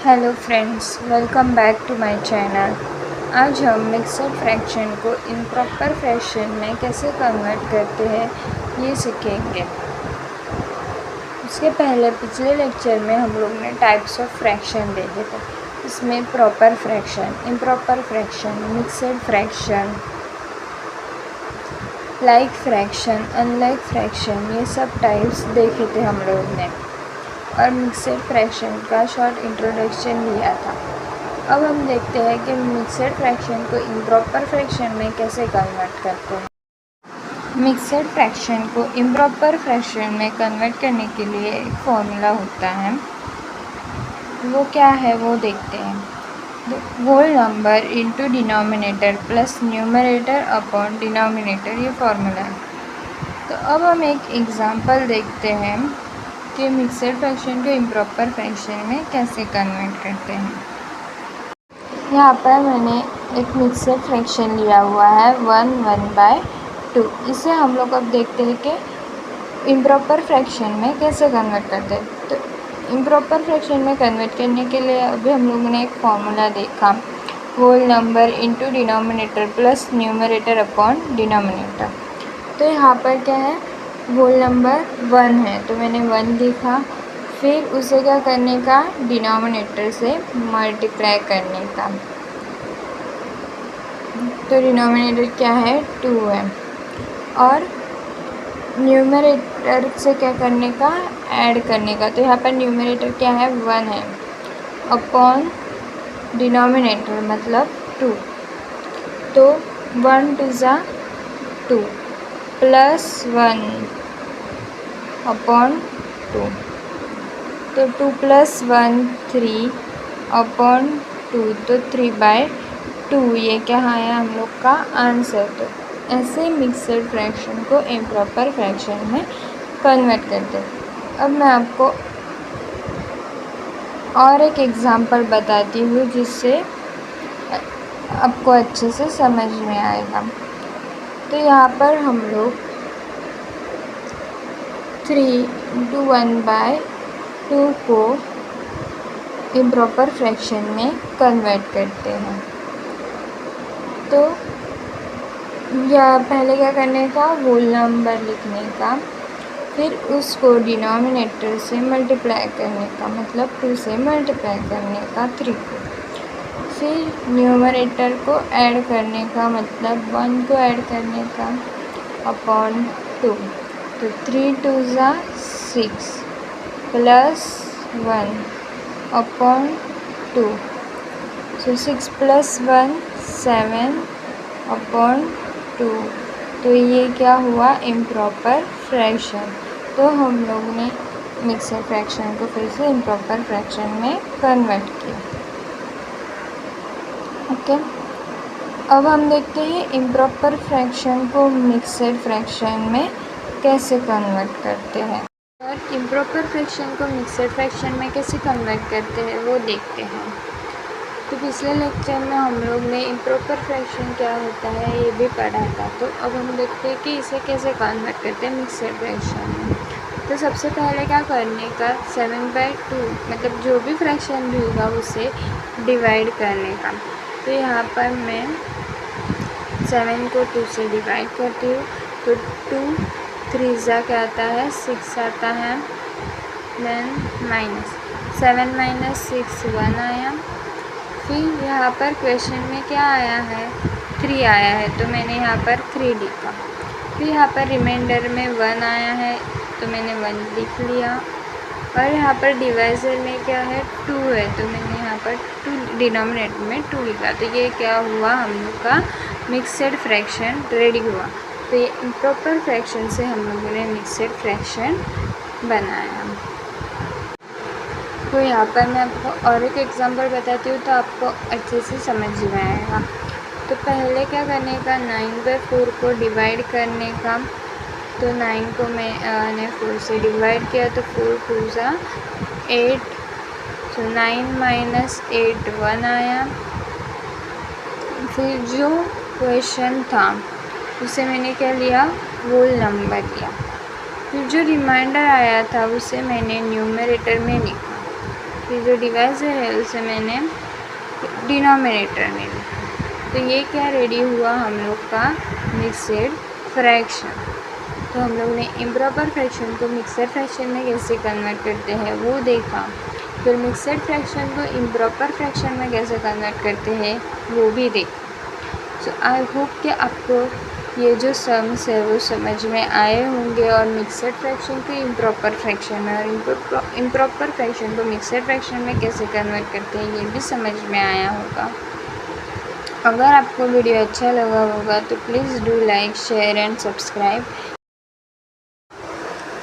Hello friends, welcome back to my channel. आज हम mixed fraction को इम्प्रॉपर फ्रैक्शन में कैसे कन्वर्ट करते हैं ये सीखेंगे। उसके पहले पिछले लेक्चर में हम लोग ने टाइप्स ऑफ फ्रैक्शन देखे थे। इसमें proper fraction, improper fraction, mixed fraction, like fraction, unlike fraction, ये सब टाइप्स देखे थे हम लोग ने और मिक्सड फ्रैक्शन का शॉर्ट इंट्रोडक्शन लिया था। अब हम देखते हैं कि मिक्सड फ्रैक्शन को इम्प्रॉपर फ्रैक्शन में कैसे कन्वर्ट करते हैं। मिक्सड फ्रैक्शन को इम्प्रॉपर फ्रैक्शन में कन्वर्ट करने के लिए एक फॉर्मूला होता है, वो क्या है वो देखते हैं। Whole number into denominator plus numerator upon denominator, ये फॉर्मूला है। तो अब हम एक एग्जांपल देखते हैं कि मिक्सड फ्रैक्शन को इम्प्रॉपर फ्रैक्शन में कैसे कन्वर्ट करते हैं। यहाँ पर मैंने एक मिक्सड फ्रैक्शन लिया हुआ है 1/2। इसे हम लोग अब देखते हैं कि इम्प्रॉपर फ्रैक्शन में कैसे कन्वर्ट करते हैं। तो इम्प्रॉपर फ्रैक्शन में कन्वर्ट करने के लिए अभी हम लोगों ने एक फॉर्मूला देखा, whole number into denominator plus numerator upon denominator. तो यहाँ पर क्या है, होल नंबर 1 है तो मैंने 1 लिखा, फिर उसे क्या करने का, डिनोमिनेटर से मल्टीप्लाई करने का। तो डिनोमिनेटर क्या है, 2 है, और न्यूमरेटर से क्या करने का, ऐड करने का। तो यहाँ पर न्यूमरेटर क्या है, 1 है, अपॉन डिनोमिनेटर मतलब 2। तो 1 2 ज़ा 2 प्लस 1 अपॉन 2। तो 2 प्लस 1 3 अपॉन 2, तो 3/2 ये क्या आया हम लोग का आंसर। तो ऐसे मिक्सड फ्रैक्शन को इम्प्रॉपर फ्रैक्शन में कन्वर्ट करते हैं। अब मैं आपको और एक एग्ज़ाम्पल बताती हूँ जिससे आपको अच्छे से समझ में आएगा। तो यहाँ पर हम लोग 3 × 1/2 को इम्प्रॉपर फ्रैक्शन में कन्वर्ट करते हैं। तो या पहले क्या करने का, होल नंबर लिखने का, फिर उसको डिनोमिनेटर से मल्टीप्लाई करने का, मतलब 2 से मल्टीप्लाई करने का 3 को, फिर न्यूमरेटर को ऐड करने का, मतलब 1 को ऐड करने का, अपॉन 2। तो 3 2 ज़ा 6 प्लस 1 अपॉन 2। तो 6 प्लस 1 7 अपॉन 2। तो ये क्या हुआ, इम्प्रॉपर फ्रैक्शन। तो हम लोग ने मिक्सड फ्रैक्शन को फिर से इम्प्रॉपर फ्रैक्शन में कन्वर्ट किया। ओके, अब हम देखते हैं इम्प्रॉपर फ्रैक्शन को मिक्सड फ्रैक्शन में कैसे कन्वर्ट करते हैं। और इम्प्रॉपर फ्रैक्शन को मिक्सड फ्रैक्शन में कैसे कन्वर्ट करते हैं वो देखते हैं। तो पिछले लेक्चर में हम लोग ने इम्प्रॉपर फ्रैक्शन क्या होता है ये भी पढ़ा था। तो अब हम देखते हैं कि इसे कैसे कन्वर्ट करते हैं मिक्सड फ्रैक्शन में। तो सबसे पहले क्या करने का, 7/2 मतलब जो भी फ्रैक्शन भी होगा उसे डिवाइड करने का। तो यहाँ पर मैं 7 को 2 से डिवाइड करती हूँ। तो 2 3 ज़ा क्या आता है, 6 आता है, देन माइनस 7 - 6 1 आया। फिर यहाँ पर क्वेश्चन में क्या आया है, 3 आया है, तो मैंने यहाँ पर 3 लिखा। फिर यहाँ पर रिमाइंडर में 1 आया है तो मैंने 1 लिख लिया। और यहाँ पर डिवाइज़र में क्या है, 2 है, तो मैंने यहाँ पर 2 डिनोमिनेटर में 2 लिखा। तो ये क्या हुआ, हम लोग का मिक्सड फ्रैक्शन रेडी हुआ। तो ये इम्प्रॉपर फ्रैक्शन से हम लोगों ने मिक्सड फ्रैक्शन बनाया। तो यहाँ पर मैं आपको और एक एग्जांपल बताती हूँ तो आपको अच्छे से समझ में आएगा। तो पहले क्या करने का, 9/4 को डिवाइड करने का। तो 9 को मैंने 4 से डिवाइड किया, तो 4 2 ज़ा 8। तो 9 - 8 1 आया। फिर जो क्वेश्चन था उसे मैंने क्या लिया, होल नंबर लिया। फिर जो रिमाइंडर आया था उसे मैंने न्यूमरेटर में लिखा। कि जो डिवाइज़र है उसे मैंने डिनोमिनेटर में लिखा। तो ये क्या रेडी हुआ हम लोग का मिक्सड फ्रैक्शन। तो हम लोग ने इम्प्रॉपर फ्रैक्शन को मिक्सड फ्रैक्शन में कैसे कन्वर्ट करते हैं वो देखा, फिर मिक्सड फ्रैक्शन को इम्प्रॉपर फ्रैक्शन में कैसे कन्वर्ट करते हैं वो भी देखा। सो आई होप कि आपको ये जो सम्स है वो समझ में आए होंगे और मिक्सड फ्रैक्शन को इम्प्रॉपर फ्रैक्शन में और इम्प्रॉपर फ्रैक्शन को मिक्सड फ्रैक्शन में कैसे कन्वर्ट करते हैं ये भी समझ में आया होगा। अगर आपको वीडियो अच्छा लगा होगा तो please do like, share and subscribe.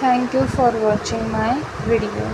Thank you for watching my video.